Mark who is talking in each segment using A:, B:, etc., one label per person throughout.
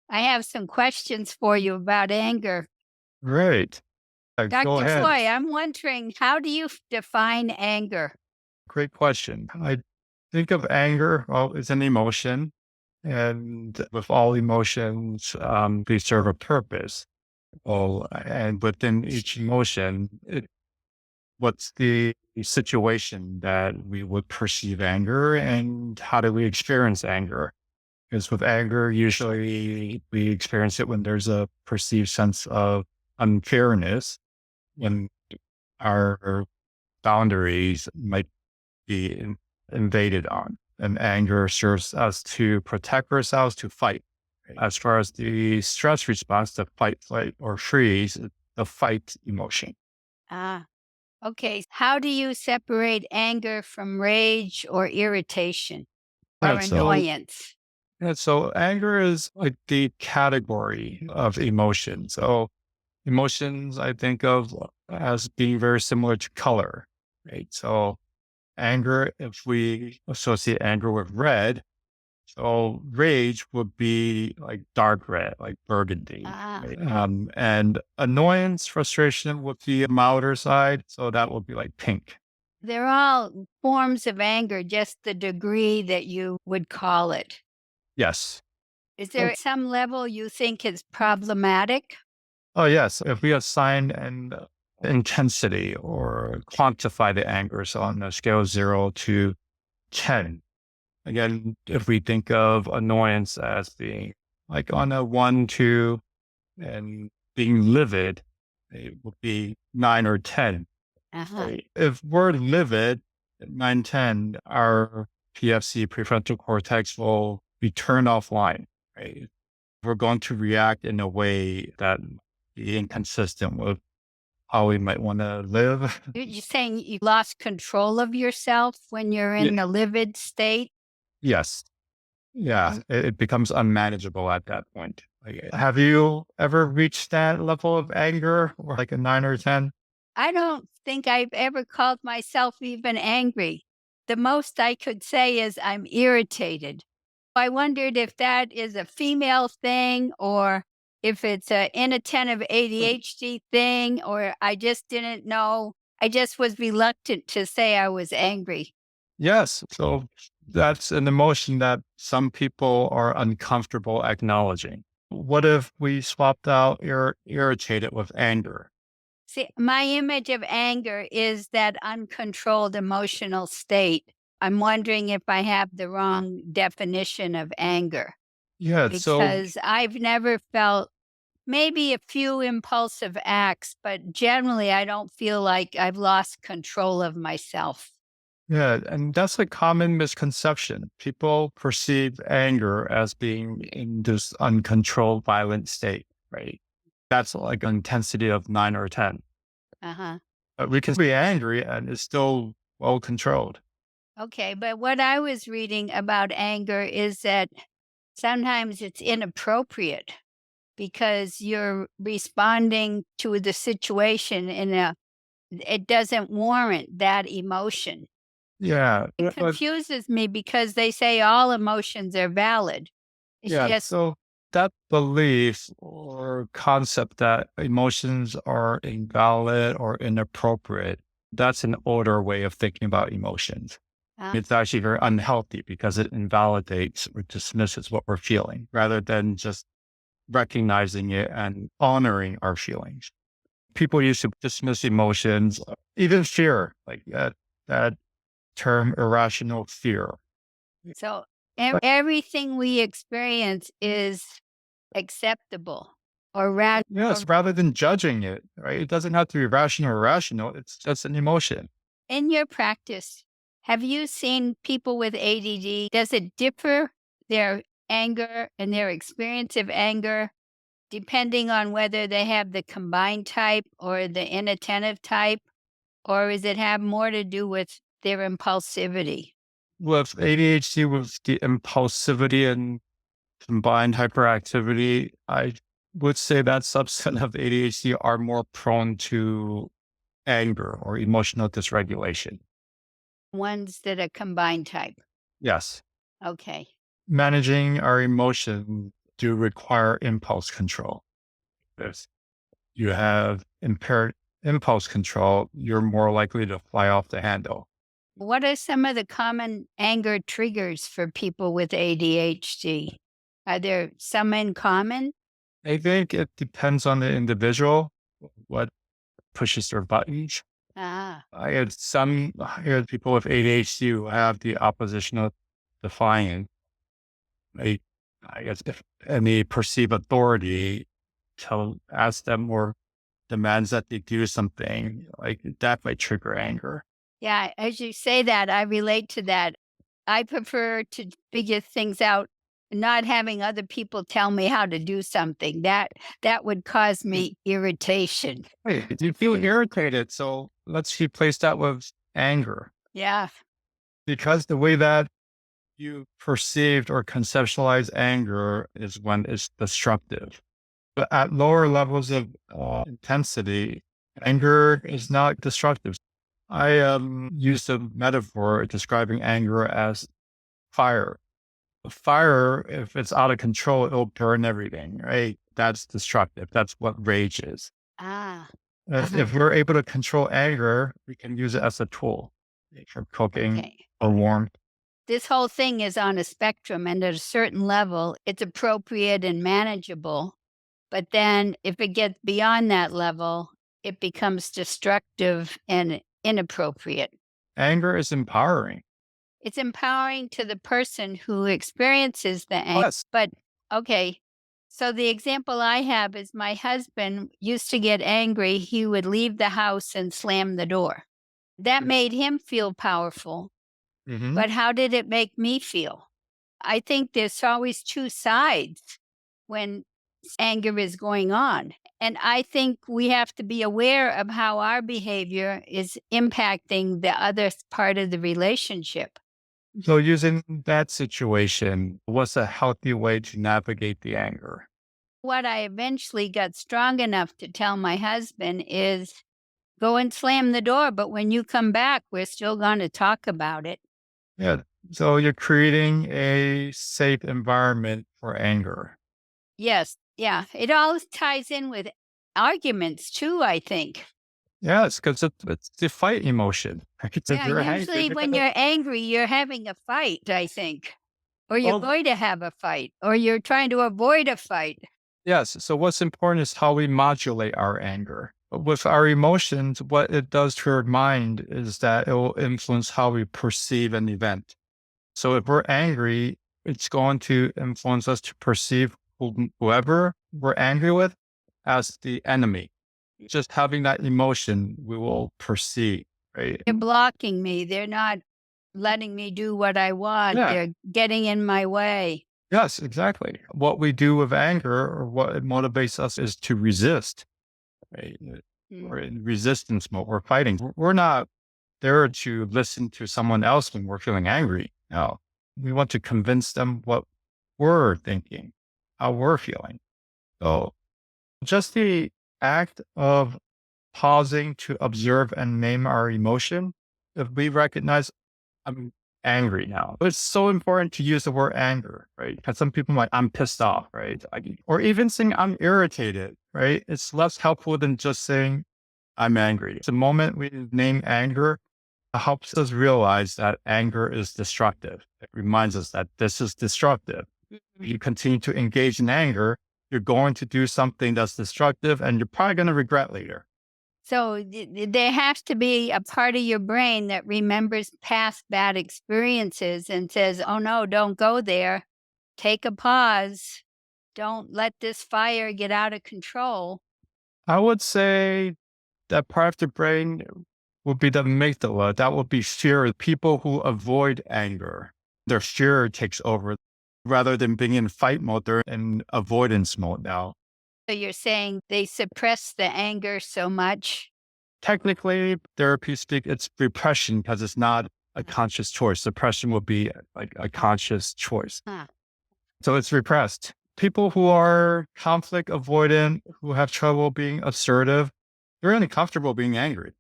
A: I have some questions for you about anger.
B: Great. Go
A: Dr.
B: ahead.
A: Choy, I'm wondering, how do you define anger?
B: Great question. I think of anger, well, it's an emotion. And with all emotions, they serve a purpose. Well, and within each emotion, what's the situation that we would perceive anger and how do we experience anger? Because with anger, usually we experience it when there's a perceived sense of unfairness, when our boundaries might be invaded on. And anger serves us to protect ourselves, to fight. As far as the stress response, the fight, flight, or freeze, the fight emotion.
A: Ah, okay. How do you separate anger from rage or irritation or
B: Yeah, so
A: annoyance?
B: so anger is like the category of emotion. So emotions I think of as being very similar to color, right? So anger, if we associate anger with red, so rage would be like dark red, like burgundy,
A: Ah,
B: right? And annoyance, frustration would be a milder side. So that would be like pink.
A: they're all forms of anger, just the degree that you would call it.
B: Yes.
A: Is
B: Oh,
A: there some level you think is problematic?
B: oh yes. If we assign an intensity or quantify the anger, so on a scale of 0 to 10, again, if we think of annoyance as being like on a 1, 2, and being livid, it would be 9 or 10.
A: Uh-huh.
B: Right? If we're livid at 9, 10, our PFC, prefrontal cortex, will be turned offline. Right? We're going to react in a way that be inconsistent with how we might want to live.
A: You're saying you lost control of yourself when you're
B: Ye-
A: in the livid state?
B: yes. Yeah. It becomes unmanageable at that point. Like, have you ever reached that level of anger or like a 9 or 10?
A: I don't think I've ever called myself even angry. The most I could say is I'm irritated. I wondered if that is a female thing or if it's an inattentive ADHD thing, or I just didn't know. I just was reluctant to say I was angry.
B: Yes. So that's an emotion that some people are uncomfortable acknowledging. What if we swapped out irritated with anger?
A: See, my image of anger is that uncontrolled emotional state. I'm wondering if I have the wrong definition of anger.
B: Yeah. So,
A: Because I've never felt maybe a few impulsive acts, but generally, I don't feel like I've lost control of myself.
B: yeah. And that's a common misconception. People perceive anger as being in this uncontrolled, violent state, right? That's like an intensity of 9 or 10.
A: Uh-huh.
B: But we can be angry and it's still well controlled.
A: Okay, but what I was reading about anger is that sometimes it's inappropriate because you're responding to the situation in a it doesn't warrant that emotion.
B: Yeah.
A: It
B: But
A: confuses me because they say all emotions are valid. It's
B: yeah,
A: just
B: so that belief or concept that emotions are invalid or inappropriate, that's an older way of thinking about emotions.
A: uh,
B: It's actually very unhealthy because it invalidates or dismisses what we're feeling rather than just recognizing it and honoring our feelings. People used to dismiss emotions, even fear, like that term irrational fear.
A: so everything we experience is acceptable or
B: Yes,
A: rational.
B: rather than judging it, right? It doesn't have to be rational or irrational. It's just an emotion.
A: In your practice, have you seen people with ADD? Does it differ their anger and their experience of anger depending on whether they have the combined type or the inattentive type? Or does it have more to do with their impulsivity?
B: With ADHD, with the impulsivity and combined hyperactivity, I would say that subset of ADHD are more prone to anger or emotional dysregulation.
A: Ones that are combined type.
B: Yes.
A: Okay.
B: Managing our emotions do require impulse control. If you have impaired impulse control, you're more likely to fly off the handle.
A: What are some of the common anger triggers for people with ADHD? Are there some in common?
B: I think it depends on the individual, what pushes their buttons.
A: Ah,
B: I had people with ADHD who have the opposition of defiant. They, I guess, if any perceived authority ask them or demands that they do something, like that might trigger anger.
A: yeah, as you say that, I relate to that. I prefer to figure things out, not having other people tell me how to do something. That would cause me irritation.
B: Hey, you feel irritated, so let's replace that with anger.
A: Yeah.
B: Because the way that you perceived or conceptualize anger is when it's destructive. But at lower levels of intensity, anger is not destructive. I used a metaphor describing anger as fire. A fire, if it's out of control, it'll burn everything, right? That's destructive. That's what rage is.
A: Ah.
B: If we're able to control anger, we can use it as a tool for cooking
A: Okay.
B: or warmth.
A: This whole thing is on a spectrum, and at a certain level, it's appropriate and manageable. But then if it gets beyond that level, it becomes destructive and inappropriate.
B: Anger is empowering.
A: It's empowering to the person who experiences the anger.
B: Yes.
A: But okay, so the example I have is my husband used to get angry. He would leave the house and slam the door. That made him feel powerful.
B: Hmm.
A: But how did it make me feel? I think there's always two sides when anger is going on. And I think we have to be aware of how our behavior is impacting the other part of the relationship.
B: So using that situation, what's a healthy way to navigate the anger?
A: What I eventually got strong enough to tell my husband is go and slam the door, but when you come back, we're still going to talk about it.
B: Yeah. So you're creating a safe environment for anger.
A: Yes. Yeah. It all ties in with arguments too, I think.
B: Yes, because it's the fight emotion. It's if
A: Yeah.
B: you're angry.
A: Usually when you're angry, you're having a fight, I think, or you're
B: Well,
A: going to have a fight, or you're trying to avoid a fight.
B: yes. So what's important is how we modulate our anger. With our emotions, what it does to our mind is that it will influence how we perceive an event. So if we're angry, it's going to influence us to perceive whoever we're angry with as the enemy. Just having that emotion, we will perceive, right?
A: They're blocking me. They're not letting me do what I want.
B: Yeah.
A: They're getting in my way.
B: Yes, exactly. What we do with anger or what it motivates us is to resist, right?
A: Mm.
B: We're in resistance mode. We're fighting. We're not there to listen to someone else when we're feeling angry. No, we want to convince them what we're thinking, how we're feeling. So just the act of pausing to observe and name our emotion, if we recognize I'm angry now. It's so important to use the word anger, right? Because some people might, I'm pissed off, right? Or even saying I'm irritated, right? It's less helpful than just saying I'm angry. The moment we name anger, it helps us realize that anger is destructive. It reminds us that this is destructive. If you continue to engage in anger, you're going to do something that's destructive and you're probably going to regret later.
A: So there has to be a part of your brain that remembers past bad experiences and says, oh no, don't go there. Take a pause. Don't let this fire get out of control.
B: I would say that part of the brain would be the amygdala. That would be fear. People who avoid anger, their fear takes over rather than being in fight mode. They're in avoidance mode now.
A: So you're saying they suppress the anger so much?
B: Technically, therapy speak, it's repression because it's not a conscious choice. Suppression would be like a conscious choice.
A: Huh.
B: So it's repressed. People who are conflict avoidant, who have trouble being assertive, they're only comfortable being angry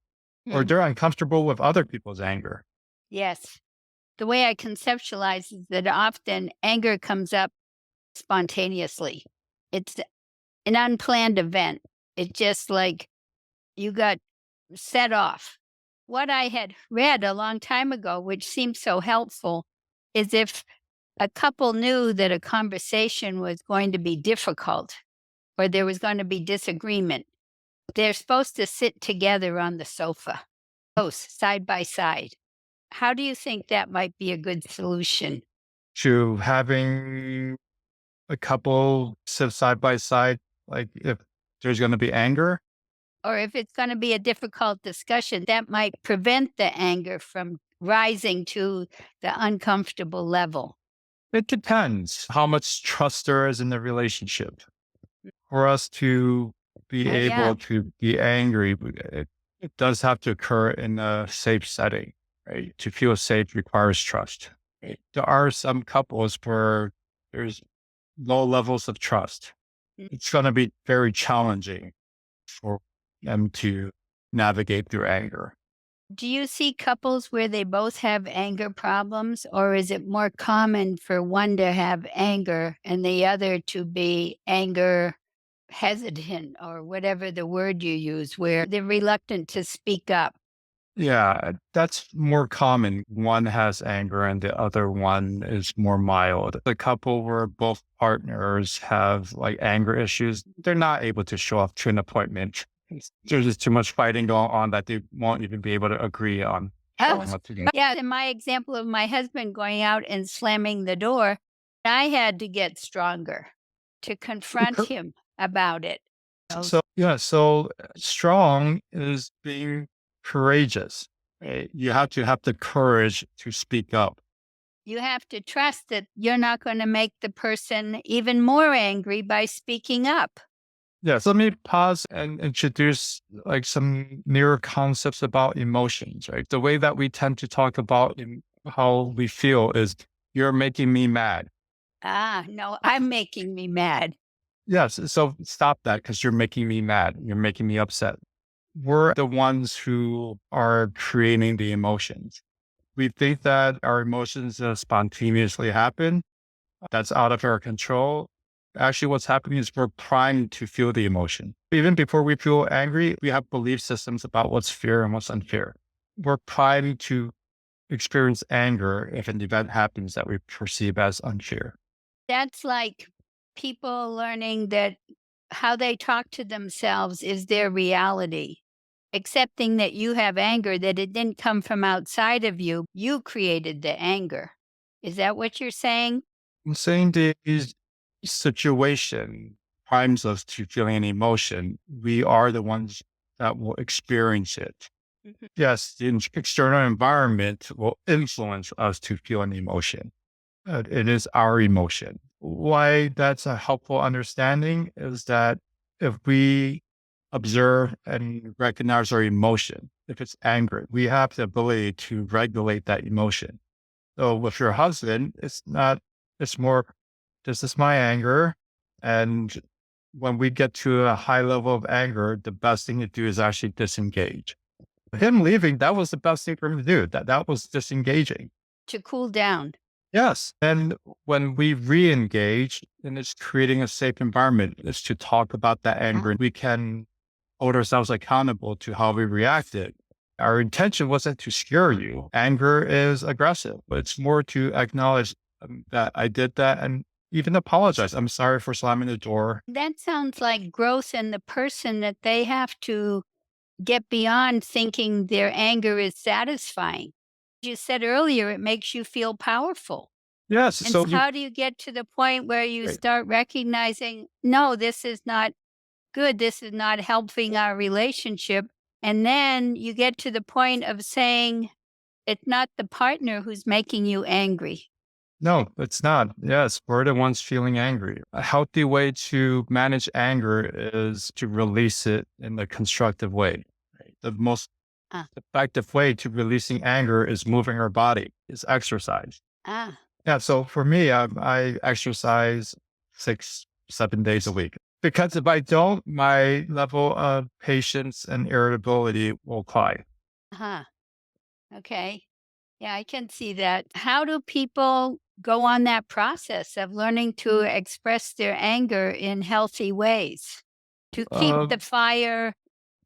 B: or
A: Hmm.
B: they're uncomfortable with other people's anger.
A: Yes. The way I conceptualize is that often anger comes up spontaneously. It's an unplanned event. It just like you got set off. What I had read a long time ago, which seemed so helpful, is if a couple knew that a conversation was going to be difficult or there was going to be disagreement, they're supposed to sit together on the sofa, close, side by side. How do you think that might be a good solution?
B: To having a couple sit side by side, like if there's going to be anger.
A: Or if it's going to be a difficult discussion, that might prevent the anger from rising to the uncomfortable level.
B: It depends how much trust there is in the relationship. For us to be
A: Yeah.
B: able to be angry, it does have to occur in a safe setting, right? To feel safe requires trust. Right? There are some couples where there's low levels of trust.
A: Mm.
B: It's going to be very challenging for them to navigate through anger.
A: Do you see couples where they both have anger problems, or is it more common for one to have anger and the other to be anger hesitant, or whatever the word you use, where they're reluctant to speak up?
B: Yeah, that's more common. One has anger and the other one is more mild. The couple where both partners have like anger issues, they're not able to show up to an appointment. There's just too much fighting going on that they won't even be able to agree on
A: Oh,
B: showing up together.
A: yeah. In my example of my husband going out and slamming the door, I had to get stronger to confront him about it.
B: So strong is being courageous. Right? You have to have the courage to speak up.
A: You have to trust that you're not going to make the person even more angry by speaking up.
B: Yes, let me pause and introduce like some newer concepts about emotions, right? The way that we tend to talk about how we feel is you're making me mad.
A: Ah, no, I'm making me mad.
B: Yes, so stop that because you're making me mad. You're making me upset. We're the ones who are creating the emotions. We think that our emotions spontaneously happen. That's out of our control. Actually, what's happening is we're primed to feel the emotion. Even before we feel angry, we have belief systems about what's fair and what's unfair. We're primed to experience anger if an event happens that we perceive as unfair.
A: That's like people learning that how they talk to themselves is their reality. Accepting that you have anger, that it didn't come from outside of you. You created the anger. Is that what you're saying?
B: I'm saying the situation primes us to feeling an emotion. We are the ones that will experience it.
A: Mhm.
B: Yes, the external environment will influence us to feel an emotion. It is our emotion. Why that's a helpful understanding is that if we observe and recognize our emotion, if it's anger, we have the ability to regulate that emotion. So with your husband, it's not, it's more, this is my anger. And when we get to a high level of anger, the best thing to do is actually disengage. Him leaving, that was the best thing for him to do. That was disengaging.
A: To cool down.
B: Yes. And when we re-engage, then it's creating a safe environment is to talk about that anger. We can hold ourselves accountable to how we reacted. Our intention wasn't to scare you. Anger is aggressive, but it's more to acknowledge that I did that and even apologize. I'm sorry for slamming the door.
A: That sounds like growth in the person, that they have to get beyond thinking their anger is satisfying. You said earlier, it makes you feel powerful.
B: Yes.
A: And
B: So you,
A: how do you get to the point where you
B: right.
A: start recognizing, no, this is not good. This is not helping our relationship. And then you get to the point of saying, it's not the partner who's making you angry.
B: No, it's not. Yes, we're the ones feeling angry. A healthy way to manage anger is to release it in a constructive way. Right? The most
A: Ah,
B: effective way to releasing anger is moving our body, is exercise.
A: ah,
B: Yeah. So for me, I exercise 6, 7 days a week because if I don't, my level of patience and irritability will climb.
A: huh. Okay. Yeah, I can see that. How do people go on that process of learning to express their anger in healthy ways to keep
B: Uh,
A: the fire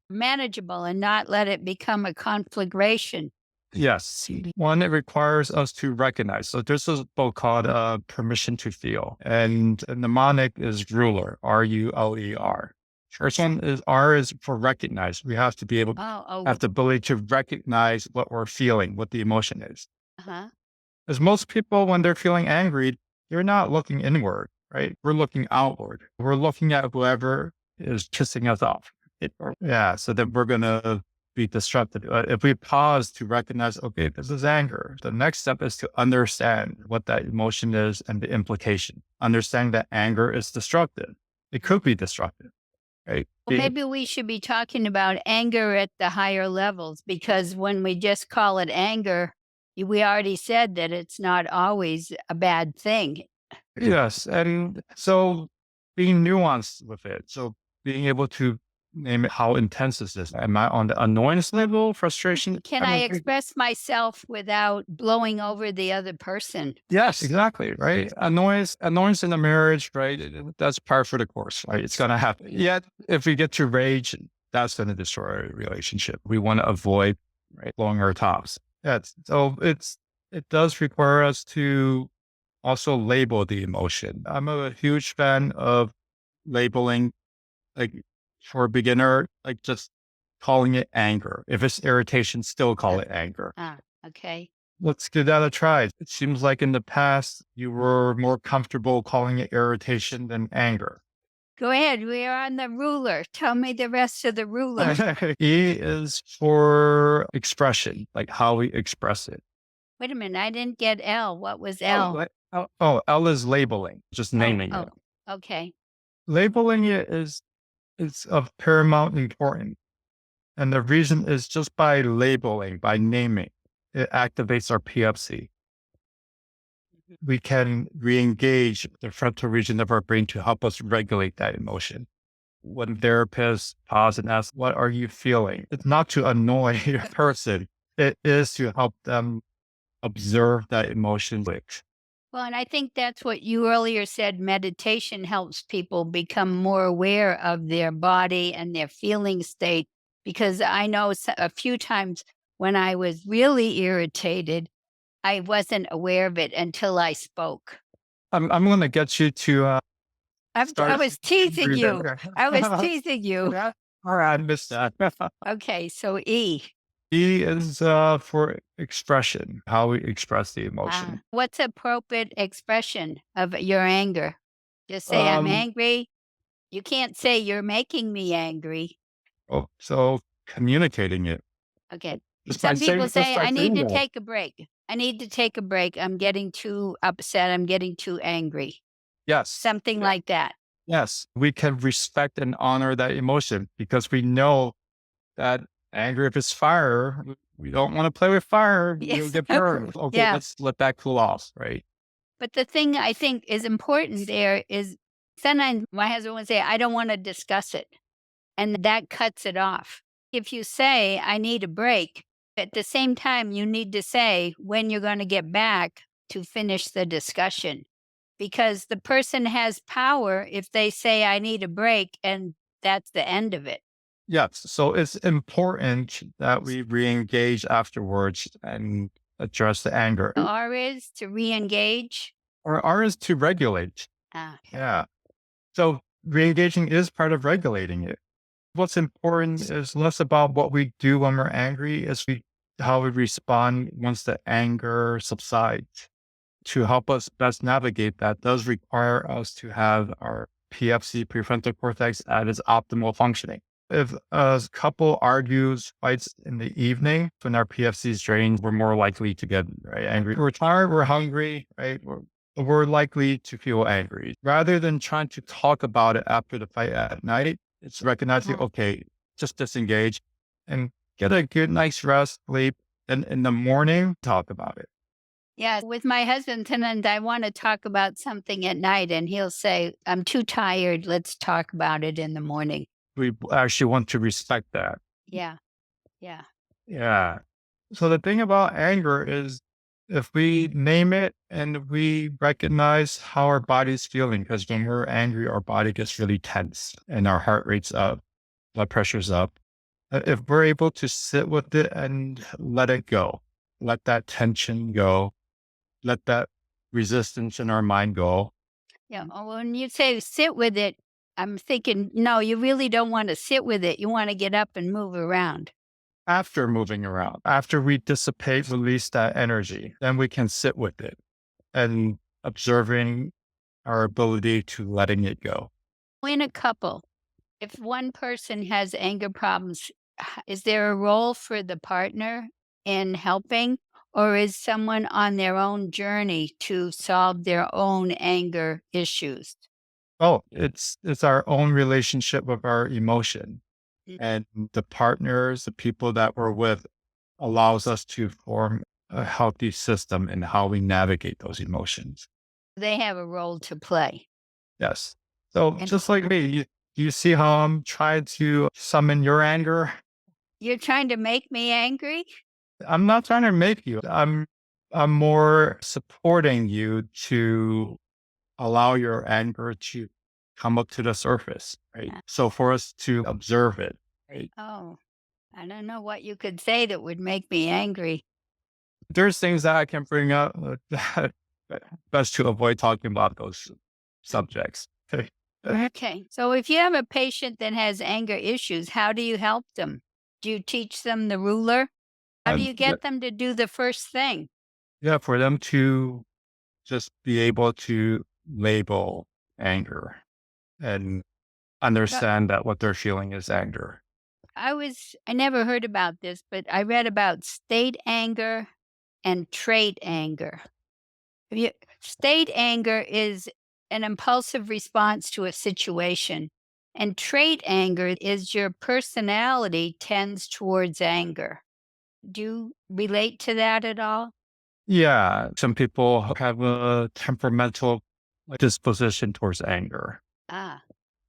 A: manageable and not let it become a conflagration.
B: yes. One, it requires us to recognize. So there's a book called Permission to Feel, and the mnemonic is ruler, RULER. First one is R is for recognize. We have to be able,
A: Oh, oh,
B: have the ability to recognize what we're feeling, what the emotion is.
A: uh-huh.
B: Because most people, when they're feeling angry, they're not looking inward, right? We're looking outward. We're looking at whoever is pissing us off. Yeah. So that we're going to be disrupted. If we pause to recognize, okay, this is anger, the next step is to understand what that emotion is and the implication. Understanding that anger is destructive. It could be destructive, right?
A: Well, maybe we should be talking about anger at the higher levels because when we just call it anger, we already said that it's not always a bad thing.
B: Yes, and so being nuanced with it. So being able to name it, how intense is this? Am I on the annoyance level, frustration?
A: Can I express myself without blowing over the other person?
B: Yes, exactly. Right. Annoyance in a marriage, right? That's par for the course, right? It's going to happen. Yet, if we get to rage, that's going to destroy a relationship. We want to avoid, right, blowing our tops. Yes. So it does require us to also label the emotion. I'm a huge fan of labeling, like for a beginner, like just calling it anger. If it's irritation, still call
A: Uh,
B: it anger.
A: okay.
B: Let's give that a try. It seems like in the past, you were more comfortable calling it irritation than anger.
A: Go ahead. We are on the ruler. Tell me the rest of the ruler.
B: E is for expression, like how we express it.
A: Wait a minute. I didn't get L. What was
B: Oh,
A: L?
B: L is labeling, just
A: Oh,
B: naming
A: oh,
B: it.
A: okay.
B: Labeling it is of paramount importance. And the reason is just by labeling, by naming, it activates our PFC. We can re-engage the frontal region of our brain to help us regulate that emotion. When therapists pause and ask, what are you feeling? It's not to annoy your person. It is to help them observe that emotion.
A: Well, and I think that's what you earlier said. Meditation helps people become more aware of their body and their feeling state. Because I know a few times when I was really irritated, I wasn't aware of it until I spoke.
B: I'm going to get you to
A: I
B: start
A: was teasing you.
B: breathing.
A: I was teasing you.
B: All right, I missed that.
A: Okay, so E.
B: E is for expression, how we express the emotion.
A: What's appropriate expression of your anger? Just say, I'm
B: Um,
A: angry. You can't say you're making me angry.
B: so communicating it
A: Okay.
B: just by
A: Some people
B: saying, just
A: say,
B: by
A: I need
B: saying
A: to
B: that.
A: take a break. I need to take a break. I'm getting too upset. I'm getting too angry.
B: Yes.
A: Something like that.
B: Yes. We can respect and honor that emotion because we know that anger, if it's fire, we don't want to play with fire. You'll
A: Yes.
B: get burned. Okay,
A: Yeah.
B: let's let that cool off, right?
A: But the thing I think is important there is sometimes my husband would say, I don't want to discuss it. And that cuts it off. If you say, I need a break, at the same time, you need to say when you're going to get back to finish the discussion. Because the person has power if they say, I need a break, and that's the end of it.
B: Yes. So it's important that we re-engage afterwards and address the anger.
A: The R is to re engage.
B: Or R is to regulate.
A: Ah,
B: Yeah. So re-engaging is part of regulating it. What's important is less about what we do when we're angry, is how we respond once the anger subsides. To help us best navigate that does require us to have our PFC, prefrontal cortex, at its optimal functioning. If a couple argues, fights in the evening, when our PFC is drained, we're more likely to get angry. We're tired, we're hungry, right? We're likely to feel angry. Rather than trying to talk about it after the fight at night, it's recognizing, okay, just disengage and get a good night's rest, sleep, and in the morning, talk about it.
A: yeah. With my husband, sometimes I want to talk about something at night, and he'll say, I'm too tired. Let's talk about it in the morning.
B: We actually want to respect that.
A: Yeah. Yeah.
B: Yeah. So the thing about anger is If we name it and we recognize how our body's feeling, because when we're angry, our body gets really tense and our heart rate's up, blood pressure's up. If we're able to sit with it and let it go, let that tension go, let that resistance in our mind go.
A: Yeah. When you say sit with it, I'm thinking, no, you really don't want to sit with it. You want to get up and move around.
B: After moving around, after we dissipate, release that energy, then we can sit with it and observing our ability to letting it go.
A: In a couple, if one person has anger problems, is there a role for the partner in helping, or is someone on their own journey to solve their own anger issues?
B: Oh, it's our own relationship with our emotion
A: Mm.
B: and the partners, the people that we're with allows us to form a healthy system in how we navigate those emotions.
A: They have a role to play.
B: Yes. So
A: And
B: just like me, you see how I'm trying to summon your anger?
A: you're trying to make me angry?
B: I'm not trying to make you. I'm more supporting you to allow your anger to come up to the surface, right?
A: Uh,
B: So for us to observe it, right?
A: Oh, I don't know what you could say that would make me angry.
B: There's things that I can bring up, that best to avoid talking about those subjects. Okay.
A: Okay. So if you have a patient that has anger issues, how do you help them? Do you teach them the ruler? How do you
B: Yeah,
A: get them to do the first thing?
B: yeah, for them to just be able to label anger and
A: But
B: understand that what they're feeling is anger.
A: I never heard about this, but I read about state anger and trait anger. Have you, state anger is an impulsive response to a situation, and trait anger is your personality tends towards anger. Do you relate to that at all?
B: Yeah, some people have a temperamental disposition towards anger.
A: Ah,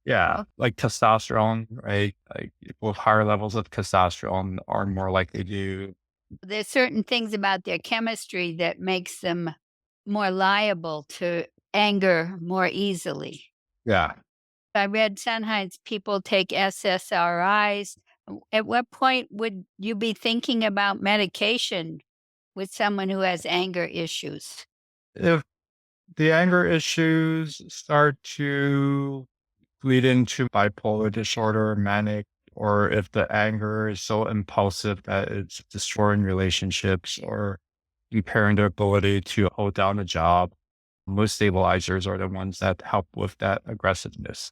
B: Yeah,
A: okay.
B: like testosterone, right? Like people with higher levels of testosterone are more likely to,
A: There's certain things about their chemistry that makes them more liable to anger more easily.
B: yeah.
A: I read sometimes people take SSRIs. At what point would you be thinking about medication with someone who has anger issues?
B: If the anger issues start to lead into bipolar disorder, manic, or if the anger is so impulsive that it's destroying relationships or impairing their ability to hold down a job, mood stabilizers are the ones that help with that aggressiveness.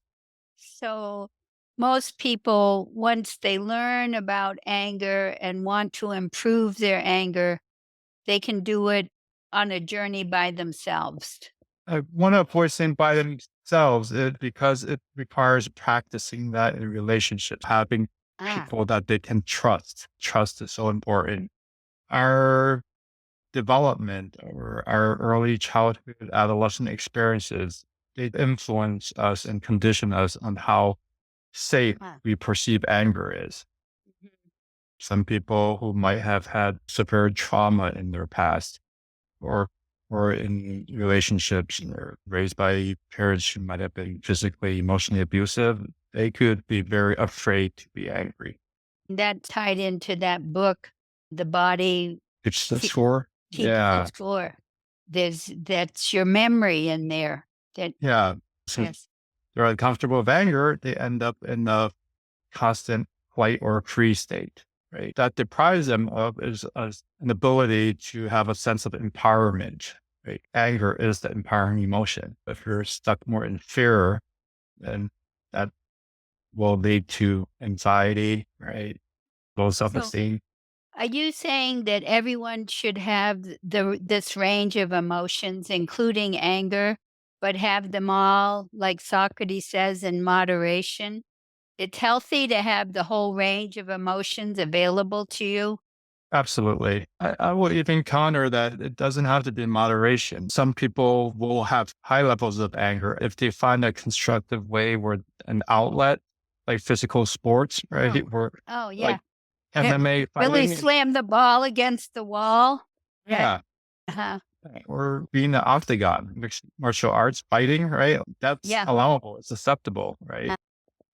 A: So, most people, once they learn about anger and want to improve their anger, they can do it on a journey by themselves.
B: I want to avoid saying by themselves because it requires practicing that in relationships, having
A: Ah,
B: people that they can trust. Trust is so important. Our development or our early childhood, adolescent experiences, they influence us and condition us on how safe
A: ah.
B: we perceive anger is. Some people who might have had severe trauma in their past or in relationships or raised by parents who might have been physically, emotionally abusive, they could be very afraid to be angry.
A: That tied into that book, The Body
B: It's the
A: Ke
B: score.
A: Keeps the
B: Yeah.
A: Score. That's your memory in there. That
B: Yeah. Since
A: yes.
B: they're uncomfortable with anger, they end up in a constant flight or freeze state, right? That deprives them of is an ability to have a sense of empowerment, right? Anger is the empowering emotion. If you're stuck more in fear, then that will lead to anxiety, right? Low
A: So,
B: self-esteem.
A: are you saying that everyone should have this range of emotions, including anger, but have them all, like Socrates says, in moderation? It's healthy to have the whole range of emotions available to you?
B: Absolutely. I will even counter that it doesn't have to be in moderation. Some people will have high levels of anger if they find a constructive way where an outlet, like physical sports, right?
A: Oh.
B: Where
A: Oh,
B: like
A: yeah.
B: MMA
A: Really
B: fighting.
A: slam the ball against the wall? That
B: Yeah.
A: Uh-huh.
B: right? Or being an octagon, mixed martial arts, fighting, right? That's
A: Yeah.
B: allowable. It's acceptable, right?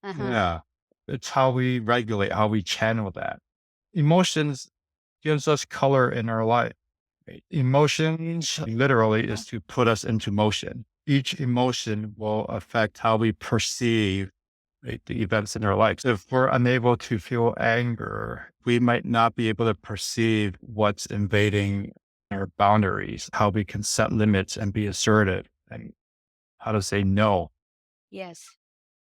A: Uh-huh.
B: Yeah. It's how we regulate, how we channel that. Emotions gives us color in our life. Right? Emotions literally is to put us into motion. Each emotion will affect how we perceive, right, the events in our lives. If we're unable to feel anger, we might not be able to perceive what's invading our boundaries, how we can set limits and be assertive, and how to say no.
A: Yes.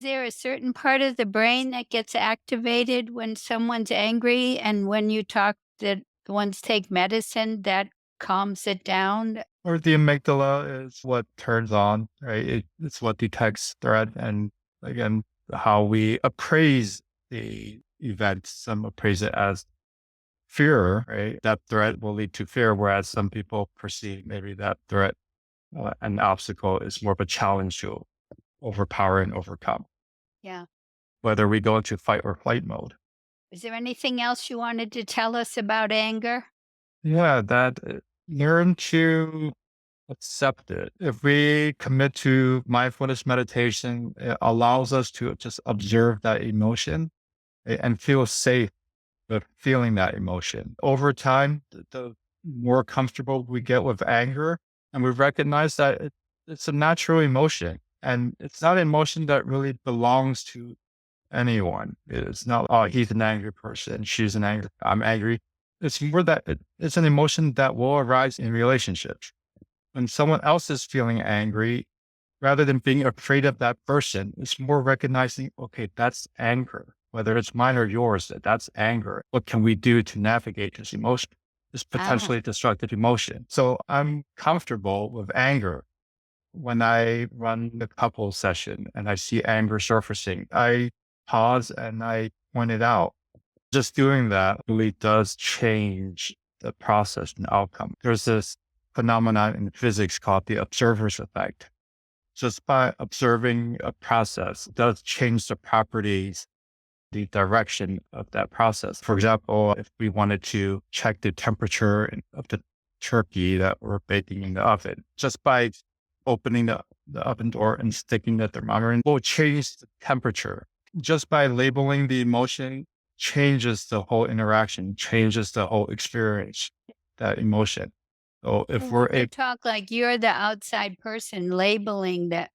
A: Is there a certain part of the brain that gets activated when someone's angry, and when you talk that ones take medicine that calms it down?
B: Or the amygdala is what turns on, right? It's what detects threat. And again, how we appraise the event. Some appraise it as fear, right? That threat will lead to fear, whereas some people perceive maybe that threat, an obstacle is more of a challenge to overpower and overcome,
A: Yeah.
B: whether we go into fight or flight mode.
A: Is there anything else you wanted to tell us about anger?
B: Yeah, that learn to accept it. If we commit to mindfulness meditation, it allows us to just observe that emotion and feel safe with feeling that emotion. Over time, the more comfortable we get with anger, and we recognize that it's a natural emotion, and it's not an emotion that really belongs to anyone. It's not, oh, he's an angry person, she's an angry, I'm angry. It's more that it's an emotion that will arise in relationships. When someone else is feeling angry, rather than being afraid of that person, it's more recognizing, okay, that's anger, whether it's mine or yours, that's anger. What can we do to navigate this emotion, this
A: Ah,
B: potentially destructive emotion? So I'm comfortable with anger. When I run the couple session and I see anger surfacing, I pause and I point it out. Just doing that really does change the process and outcome. There's this phenomenon in physics called the observer's effect. Just by observing a process does change the properties, the direction of that process. For example, if we wanted to check the temperature of the turkey that we're baking in the oven, just by opening the oven door and sticking the thermometer in, will change the temperature. Just by labeling the emotion changes the whole interaction, changes the whole experience, that emotion. So if we're
A: when you
B: able,
A: talk like you're the outside person labeling that,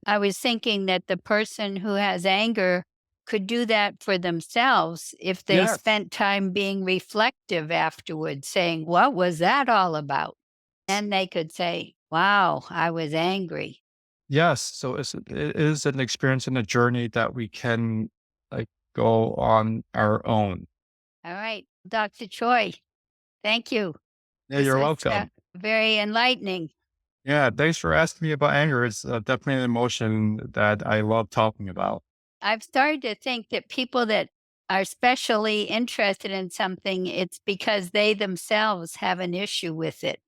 A: I was thinking that the person who has anger could do that for themselves if they
B: yes,
A: spent time being reflective afterwards, saying, "What was that all about?" And they could say, "Wow, I was angry."
B: yes. So it is an experience and a journey that we can like go on our own.
A: All right, Dr. Choi, thank you.
B: Yeah,
A: This
B: you're
A: was
B: welcome.
A: very enlightening.
B: Yeah, thanks for asking me about anger. It's definitely an emotion that I love talking about.
A: I've started to think that people that are specially interested in something, it's because they themselves have an issue with it.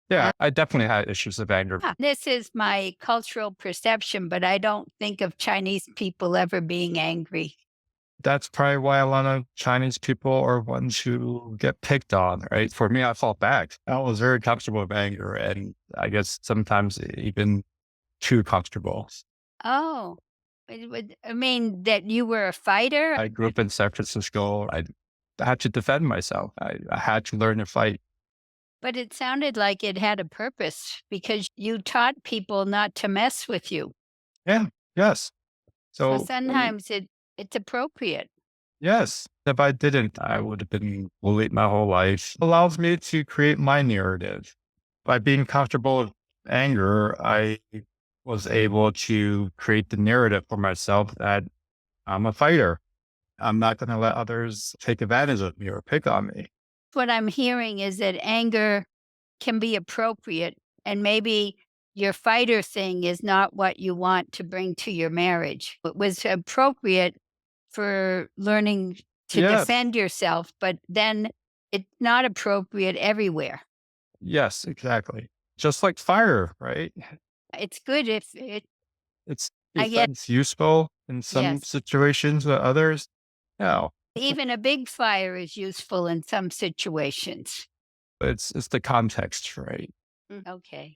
B: Yeah, I definitely had issues of anger.
A: This is my cultural perception, but I don't think of Chinese people ever being angry.
B: That's probably why a lot of Chinese people are ones who get picked on, right? For me, I fought back. I was very comfortable with anger, and I guess sometimes even too comfortable.
A: Oh, I mean that you were a fighter,
B: I grew up in San Francisco. I had to defend myself. I had to learn to fight.
A: but it sounded like it had a purpose because you taught people not to mess with you.
B: Yeah. Yes.
A: So
B: So,
A: sometimes it's appropriate.
B: yes, if I didn't, I would have been bullied my whole life. Allows me to create my narrative. By being comfortable with anger, I was able to create the narrative for myself that I'm a fighter. I'm not going to let others take advantage of me or pick on me.
A: What I'm hearing is that anger can be appropriate, and maybe your fighter thing is not what you want to bring to your marriage. It was appropriate for learning to
B: Yes.
A: defend yourself, but then it's not appropriate everywhere.
B: Yes, exactly. Just like fire, right?
A: It's good if it
B: It's
A: I
B: if
A: get
B: it's useful in some
A: yes.
B: situations, with others, no.
A: Even a big fire is useful in some situations.
B: It's the context, right?
A: Okay.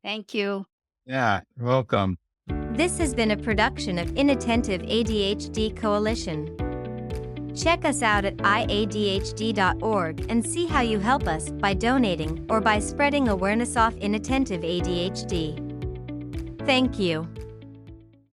A: Thank you.
B: Yeah, you're welcome.
C: This has been a production of Inattentive ADHD Coalition. Check us out at iadhd.org and see how you help us by donating or by spreading awareness of inattentive ADHD. Thank you.